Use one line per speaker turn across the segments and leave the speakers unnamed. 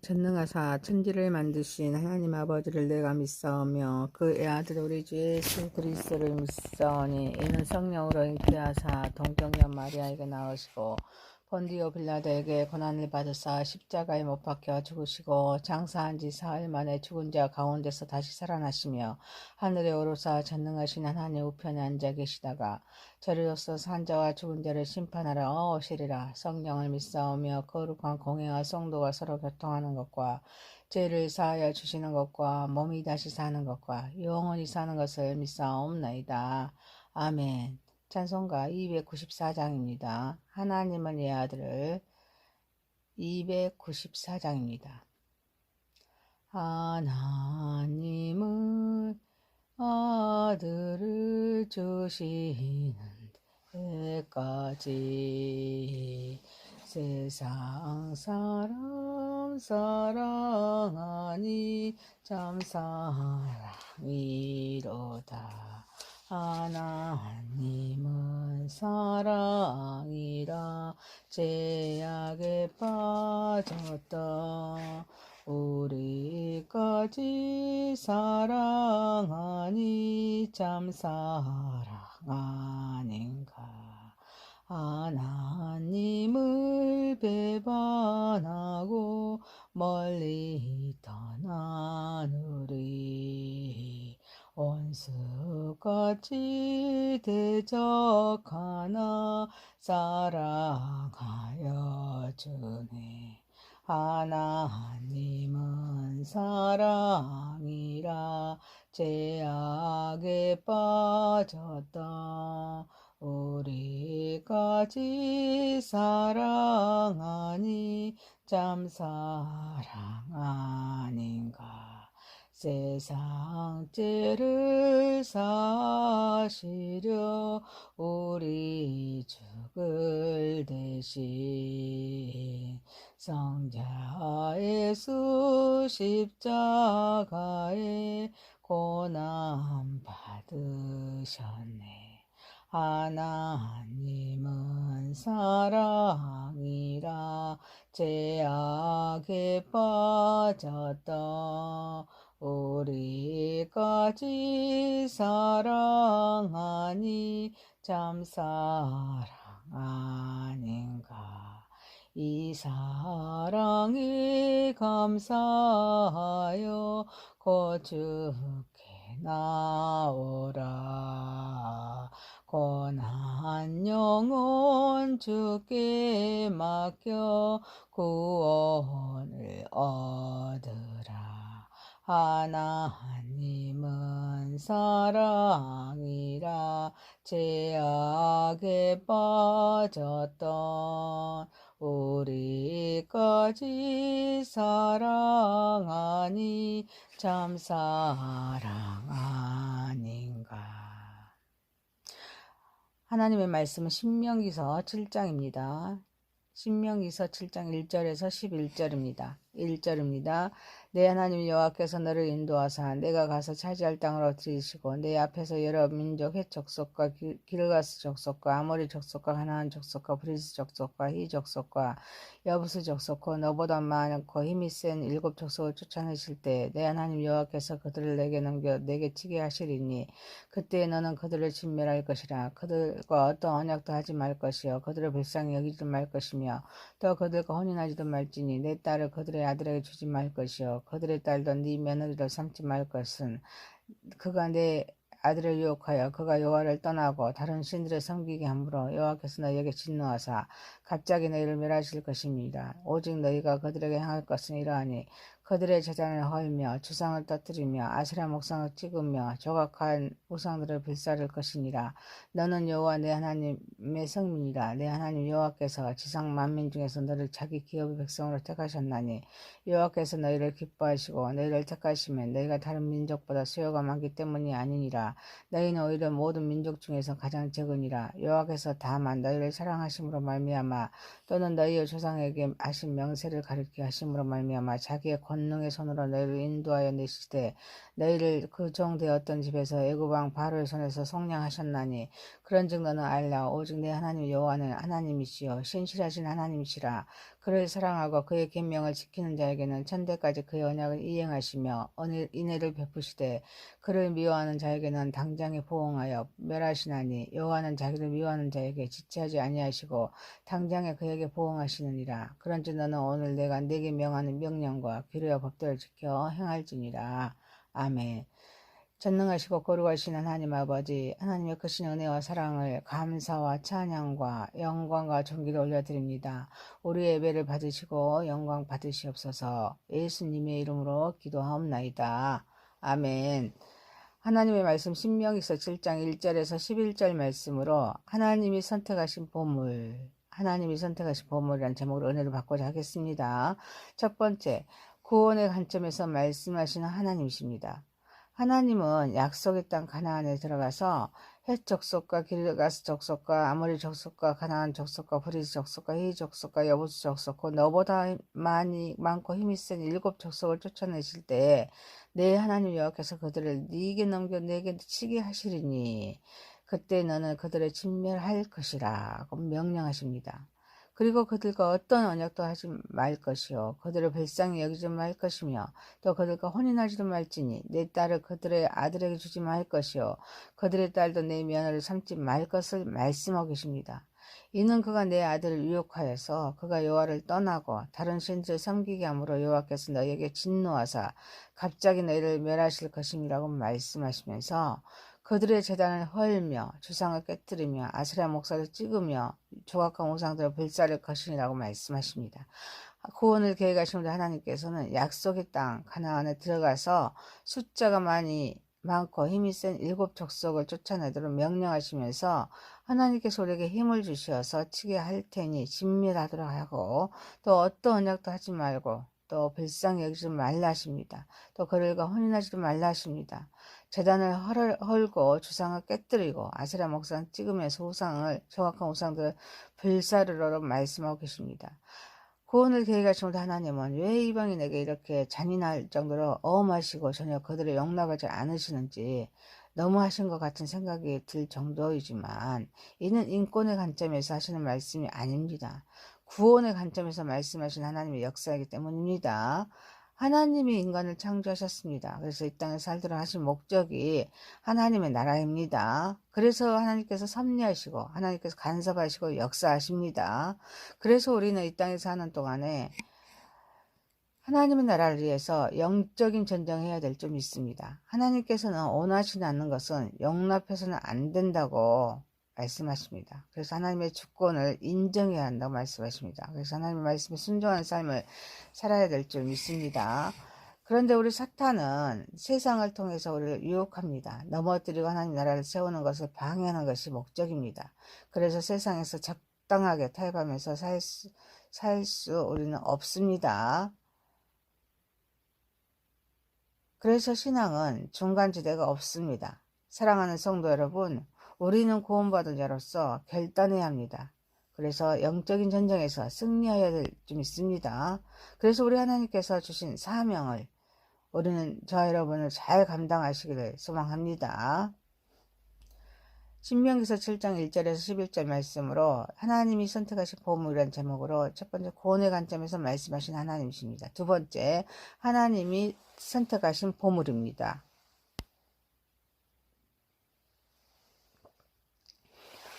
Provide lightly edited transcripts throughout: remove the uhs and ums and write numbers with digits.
전능하사 천지를 만드신 하나님 아버지를 내가 믿사오며 그의 아들 우리 주 예수 그리스도를 믿사오니 이는 성령으로 잉태하사 동정녀 마리아에게 나으시고 본디오 빌라도에게 고난을 받으사 십자가에 못 박혀 죽으시고 장사한 지 사흘 만에 죽은 자 가운데서 다시 살아나시며 하늘에 오르사 전능하신 하나님 우편에 앉아 계시다가 저리로서 산 자와 죽은 자를 심판하러 오시리라. 성령을 믿사오며 거룩한 공회와 성도가 서로 교통하는 것과 죄를 사하여 주시는 것과 몸이 다시 사는 것과 영원히 사는 것을 믿사옵나이다. 아멘. 찬송가 294장입니다. 하나님은 내 아들을 294장입니다. 하나님은 아들을 주시는 때까지 세상 사람 사랑하니 참 사랑이로다. 하나님은 사랑이라 죄악에 빠졌다. 우리까지 사랑하니 참 사랑 아닌가. 하나님을 배반하고 멀리 떠난 우리 원수같이 대적하나 사랑하여 주네. 하나님은 사랑이라 죄악에 빠졌다. 우리까지 사랑하니 참 사랑 아닌가. 세상 죄를 사시려 우리 죽을 대신 성자 예수 십자가에 고난 받으셨네. 하나님은 사랑이라 죄악에 빠졌다. 우리까지 사랑하니 참 사랑 아닌가. 이 사랑에 감사하여 곧 주께 나오라. 고난 영혼 주께 맡겨 구원을 얻으라. 하나님은 사랑이라 죄악에 빠졌던 우리까지 사랑하니 참 사랑 아닌가. 하나님의 말씀은 신명기서 7장입니다. 신명기서 7장 1절에서 11절입니다. 1절입니다. 내 하나님 여호와께서 너를 인도하사 내가 가서 차지할 땅으로 들이시고 내 앞에서 여러 민족 헷 족속과 기르가스 족속과 아모리 족속과 가나안 족속과 브리스 족속과 히 족속과 여부스 족속과 너보다 많고 힘이 센 7 족속을 쫓아내실 때 내 하나님 여호와께서 그들을 내게 넘겨 내게 치게 하시리니 그때 너는 그들을 진멸할 것이라. 그들과 어떤 언약도 하지 말 것이요 그들을 불쌍히 여기지도 말 것이며 또 그들과 혼인하지도 말지니 내 딸을 그들의 아들에게 주지 말 것이요 그들의 딸도 네 며느리로 삼지 말 것은 그가 내 아들을 유혹하여 그가 여호와를 떠나고 다른 신들을 섬기게 함으로 여호와께서 너희에게 진노하사 갑자기 너희를 멸하실 것입니다. 오직 너희가 그들에게 행할 것은 이러하니 그들의 제단을 헐며 주상을 터뜨리며 아세라 목상을 찍으며 조각한 우상들을 불사를 것이니라. 너는 여호와 내 하나님의 성민이라. 내 하나님 여호와께서 지상 만민 중에서 너를 자기 기업의 백성으로 택하셨나니 여호와께서 너희를 기뻐하시고 너희를 택하시면 너희가 다른 민족보다 수요가 많기 때문이 아니니라. 너희는 오히려 모든 민족 중에서 가장 적으니라. 여호와께서 다만 너희를 사랑하심으로 말미암아 또는 너희의 조상에게 하신 명세를 가리켜 하심으로 말미암아 자기의 권능의 손으로 너희를 인도하여 내시되 너희를 그 종 되었던 집에서 애굽 왕 바로의 손에서 속량하셨나니 그런즉 너는 알라. 오직 내 하나님 여호와는 하나님이시여 신실하신 하나님이시라. 그를 사랑하고 그의 계명을 지키는 자에게는 천대까지 그의 언약을 이행하시며 인애를 베푸시되 그를 미워하는 자에게는 당장에 보응하여 멸하시나니 여호와는 자기를 미워하는 자에게 지체하지 아니하시고 당장에 그에게 보응하시느니라. 그런즉 너는 오늘 내가 네게 명하는 명령과 규례와 법도를 지켜 행할지니라. 아멘. 전능하시고 거룩하신 하나님 아버지, 하나님의 크신 은혜와 사랑을 감사와 찬양과 영광과 존귀를 올려드립니다. 우리의 예배를 받으시고 영광 받으시옵소서. 예수님의 이름으로 기도하옵나이다. 아멘. 하나님의 말씀 신명기서 7장 1절에서 11절 말씀으로 하나님이 선택하신 보물이라는 제목으로 은혜를 받고자 하겠습니다. 첫 번째, 구원의 관점에서 말씀하시는 하나님이십니다. 하나님은 약속의 땅 가나안에 들어가서 헷 족속과 길가스 족속과 아모리 족속과 가나안 족속과 브리스 족속과 히위 족속과 여부스 족속 곧 너보다 많고 힘이 센 7 족속을 쫓아내실 때 내 하나님 여호와께서 그들을 네게 넘겨 내게 치게 하시리니 그때 너는 그들을 진멸할 것이라고 명령하십니다. 그리고 그들과 어떤 언약도 하지 말 것이요 그들을 불쌍히 여기지 말 것이며 또 그들과 혼인하지도 말지니 내 딸을 그들의 아들에게 주지 말 것이요 그들의 딸도 내 며느리를 삼지 말 것을 말씀하고 계십니다. 이는 그가 내 아들을 유혹하여서 그가 여호와를 떠나고 다른 신들을 섬기게 함으로 여호와께서 너희에게 진노하사 갑자기 너희를 멸하실 것임이라고 말씀하시면서 그들의 제단을 헐며 주상을 깨뜨리며 아세라 목사를 찍으며 조각한 우상들을 불사를 것이라고 말씀하십니다. 구원을 계획하신 하나님께서는 약속의 땅 가나안에 들어가서 숫자가 많고 힘이 센 7 족속을 쫓아내도록 명령하시면서 하나님께서 우리에게 힘을 주셔서 치게 할 테니 진멸하도록 하고 또 어떤 언약도 하지 말고 또 불쌍히 여기지 말라 하십니다. 또 그들과 혼인하지도 말라 하십니다. 제단을 헐고 주상을 깨뜨리고 아세라 목상을 찍으면서 정확한 우상들을 불사르라고 말씀하고 계십니다. 구원을 계획하신 우리 하나님은 왜 이방인에게 이렇게 잔인할 정도로 엄하시고 전혀 그들을 용납하지 않으시는지 너무하신 것 같은 생각이 들 정도이지만 이는 인권의 관점에서 하시는 말씀이 아닙니다. 구원의 관점에서 말씀하신 하나님의 역사이기 때문입니다. 하나님이 인간을 창조하셨습니다. 그래서 이 땅에 살도록 하신 목적이 하나님의 나라입니다. 그래서 하나님께서 섭리하시고 하나님께서 간섭하시고 역사하십니다. 그래서 우리는 이 땅에 사는 동안에 하나님의 나라를 위해서 영적인 전쟁해야 될 점이 있습니다. 하나님께서는 원하시지 않는 것은 용납해서는 안 된다고 말씀하십니다. 그래서 하나님의 주권을 인정해야 한다고 말씀하십니다. 그래서 하나님의 말씀에 순종하는 삶을 살아야 될 줄 믿습니다. 그런데 우리 사탄은 세상을 통해서 우리를 유혹합니다. 넘어뜨리고 하나님 나라를 세우는 것을 방해하는 것이 목적입니다. 그래서 세상에서 적당하게 타협하면서 살 수 우리는 없습니다. 그래서 신앙은 중간지대가 없습니다. 사랑하는 성도 여러분, 우리는 구원받은 자로서 결단해야 합니다. 그래서 영적인 전쟁에서 승리해야 될 점 있습니다. 그래서 우리 하나님께서 주신 사명을 우리는 저와 여러분을 잘 감당하시기를 소망합니다. 신명기서 7장 1절에서 11절 말씀으로 하나님이 선택하신 보물이라는 제목으로 첫 번째 구원의 관점에서 말씀하신 하나님이십니다. 두 번째 하나님이 선택하신 보물입니다.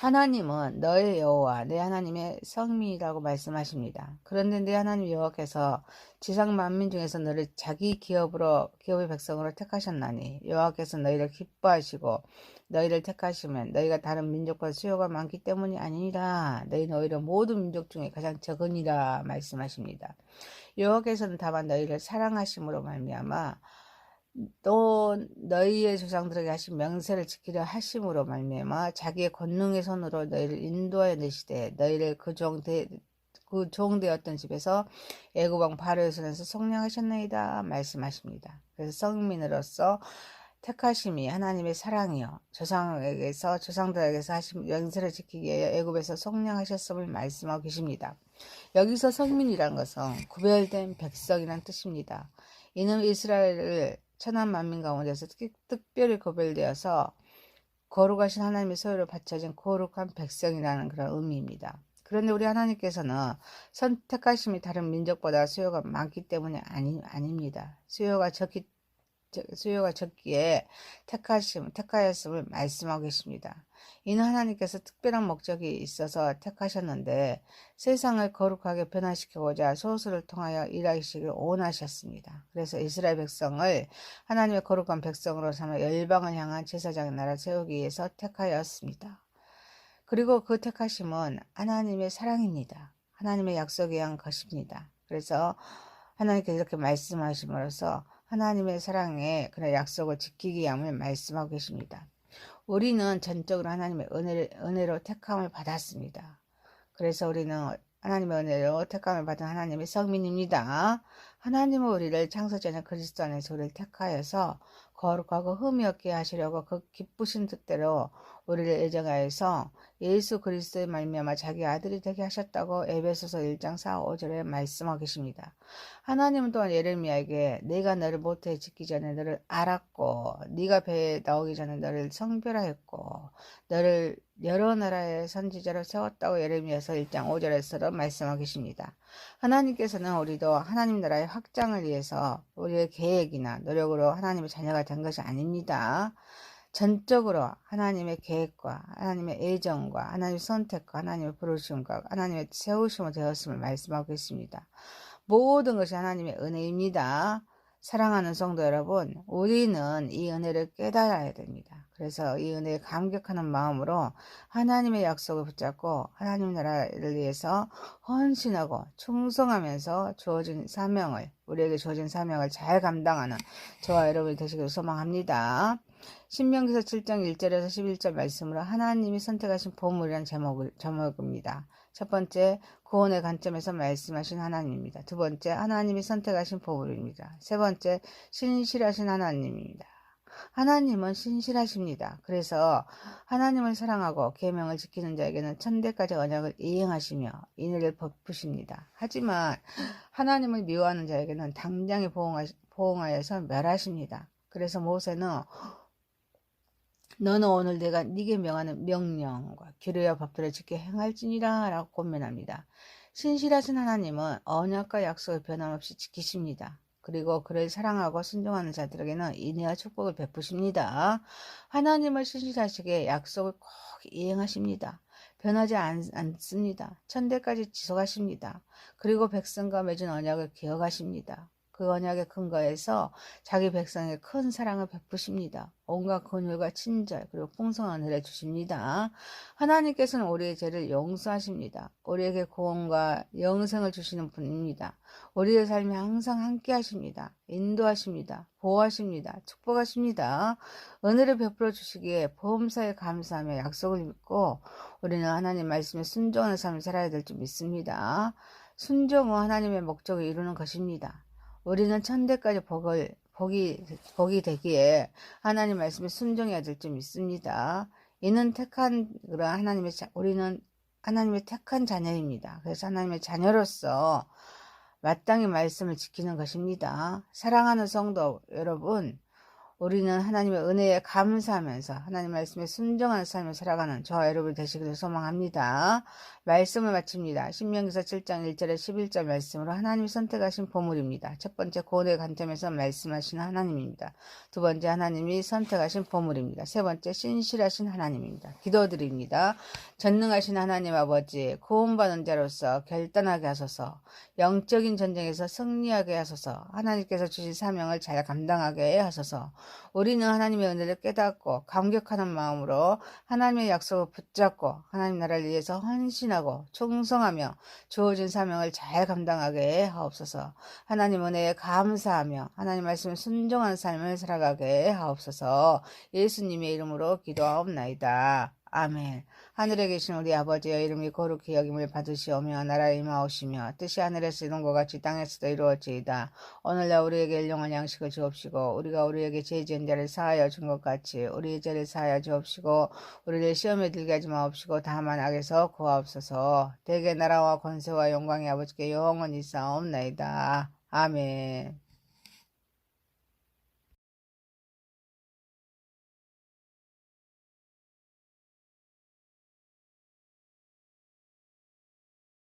하나님은 너의 여호와 내 하나님의 성민이라고 말씀하십니다. 그런데 내 하나님 여호와께서 지상 만민 중에서 너를 자기 기업의 백성으로 택하셨나니 여호와께서 너희를 기뻐하시고 너희를 택하시면 너희가 다른 민족보다 수요가 많기 때문이 아니라 너희는 오히려 모든 민족 중에 가장 적으니라 말씀하십니다. 여호와께서는 다만 너희를 사랑하심으로 말미암아 또 너희의 조상들에게 하신 명세를 지키려 하심으로 말미암아 자기의 권능의 손으로 너희를 인도하여 내시되 너희를 그 종 되었던 집에서 애굽 왕 바로의 손에서 속량하셨나이다 말씀하십니다. 그래서 성민으로서 택하심이 하나님의 사랑이요 조상들에게서 하신 명세를 지키기 위하여 애굽에서 속량하셨음을 말씀하고 계십니다. 여기서 성민이란 것은 구별된 백성이란 뜻입니다. 이는 이스라엘을 천한 만민 가운데서 특별히 구별되어서 거룩하신 하나님의 소유로 바쳐진 거룩한 백성이라는 그런 의미입니다. 그런데 우리 하나님께서는 선택하심이 다른 민족보다 수요가 많기 때문에 아닙니다. 수요가 적기에 택하였음을 말씀하고 계십니다. 이는 하나님께서 특별한 목적이 있어서 택하셨는데 세상을 거룩하게 변화시키고자 소수를 통하여 일하시기를 원하셨습니다. 그래서 이스라엘 백성을 하나님의 거룩한 백성으로 삼아 열방을 향한 제사장의 나라 세우기 위해서 택하였습니다. 그리고 그 택하심은 하나님의 사랑입니다. 하나님의 약속에 의한 것입니다. 그래서 하나님께서 이렇게 말씀하심으로써 하나님의 사랑에 그런 약속을 지키기 위함을 말씀하고 계십니다. 우리는 전적으로 하나님의 은혜로 택함을 받았습니다. 그래서 우리는 하나님의 은혜로 택함을 받은 하나님의 성민입니다. 하나님은 우리를 창세전에 그리스도 안에서 우리를 택하여서 거룩하고 흠이 없게 하시려고 그 기쁘신 뜻대로 우리를 예정하여서 예수 그리스도의 말미암아 자기 아들이 되게 하셨다고 에베소서 1장 4, 5절에 말씀하고 계십니다. 하나님은 또한 예레미야에게 내가 너를 모태에 짓기 전에 너를 알았고 네가 배에 나오기 전에 너를 성별하였고 너를 여러 나라의 선지자로 세웠다고 예레미야서 1장 5절에서도 말씀하고 계십니다. 하나님께서는 우리도 하나님 나라의 확장을 위해서 우리의 계획이나 노력으로 하나님의 자녀가 된 것이 아닙니다. 전적으로 하나님의 계획과 하나님의 애정과 하나님의 선택과 하나님의 부르심과 하나님의 세우심을 되었음을 말씀하고 있습니다. 모든 것이 하나님의 은혜입니다. 사랑하는 성도 여러분, 우리는 이 은혜를 깨달아야 됩니다. 그래서 이 은혜에 감격하는 마음으로 하나님의 약속을 붙잡고 하나님 나라를 위해서 헌신하고 충성하면서 우리에게 주어진 사명을 잘 감당하는 저와 여러분이 되시길 소망합니다. 신명기서 7장 1절에서 11절 말씀으로 하나님이 선택하신 보물이라는 제목입니다. 첫 번째, 구원의 관점에서 말씀하신 하나님입니다. 두 번째, 하나님이 선택하신 보물입니다. 세 번째, 신실하신 하나님입니다. 하나님은 신실하십니다. 그래서 하나님을 사랑하고 계명을 지키는 자에게는 천대까지 언약을 이행하시며 인을 베푸십니다. 하지만 하나님을 미워하는 자에게는 당장에 보응하여서 멸하십니다. 그래서 모세는 너는 오늘 내가 네게 명하는 명령과 규례와 법들을 지켜 행할지니라 라고 권면합니다. 신실하신 하나님은 언약과 약속을 변함없이 지키십니다. 그리고 그를 사랑하고 순종하는 자들에게는 인애와 축복을 베푸십니다. 하나님을 신실하시게 약속을 꼭 이행하십니다. 변하지 않습니다. 천대까지 지속하십니다. 그리고 백성과 맺은 언약을 기억하십니다. 그 언약의 근거에서 자기 백성에게 큰 사랑을 베푸십니다. 온갖 긍휼과 친절 그리고 풍성한 은혜를 주십니다. 하나님께서는 우리의 죄를 용서하십니다. 우리에게 구원과 영생을 주시는 분입니다. 우리의 삶에 항상 함께 하십니다. 인도하십니다. 보호하십니다. 축복하십니다. 은혜를 베풀어 주시기에 보험사에 감사하며 약속을 믿고 우리는 하나님 말씀에 순종하는 삶을 살아야 될 줄 믿습니다. 순종은 하나님의 목적을 이루는 것입니다. 우리는 천대까지 복이 되기에 하나님 말씀에 순종해야 될 줄 믿습니다. 이는 우리는 하나님의 택한 자녀입니다. 그래서 하나님의 자녀로서 마땅히 말씀을 지키는 것입니다. 사랑하는 성도 여러분, 우리는 하나님의 은혜에 감사하면서 하나님 말씀에 순종하는 삶을 살아가는 저와 여러분 되시기를 소망합니다. 말씀을 마칩니다. 신명기서 7장 1절에 11절 말씀으로 하나님이 선택하신 보물입니다. 첫 번째, 구원의 관점에서 말씀하신 하나님입니다. 두 번째, 하나님이 선택하신 보물입니다. 세 번째, 신실하신 하나님입니다. 기도드립니다. 전능하신 하나님 아버지, 구원받은 자로서 결단하게 하소서, 영적인 전쟁에서 승리하게 하소서, 하나님께서 주신 사명을 잘 감당하게 하소서. 우리는 하나님의 은혜를 깨닫고 감격하는 마음으로 하나님의 약속을 붙잡고 하나님 나라를 위해서 헌신하고 충성하며 주어진 사명을 잘 감당하게 하옵소서. 하나님 은혜에 감사하며 하나님 말씀에 순종하는 삶을 살아가게 하옵소서. 예수님의 이름으로 기도하옵나이다. 아멘. 하늘에 계신 우리 아버지여, 이름이 거룩히 여김을 받으시오며 나라에 임하오시며 뜻이 하늘에서 이룬 것 같이 땅에서도 이루어지이다. 오늘날 우리에게 일용할 양식을 주옵시고 우리가 우리에게 죄 지은 자를 사하여 준 것 같이 우리의 죄를 사하여 주옵시고 우리를 시험에 들게 하지 마옵시고 다만 악에서 구하옵소서. 대개 나라와 권세와 영광이 아버지께 영원히 있사옵나이다. 아멘.